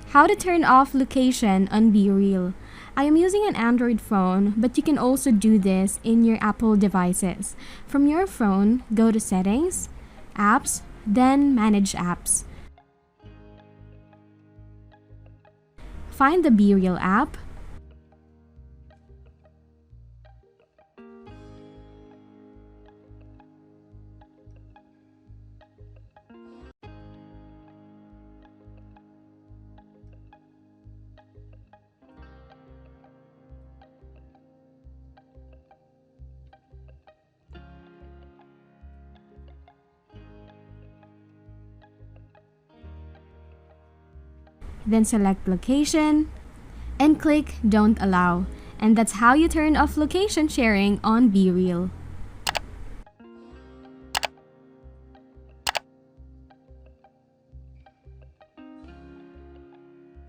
How to turn off location on BeReal. I am using an Android phone, but you can also do this in your Apple devices. From your phone, go to Settings, Apps, then Manage Apps. Find the BeReal app. Then select Location and click Don't Allow. And that's how you turn off location sharing on BeReal.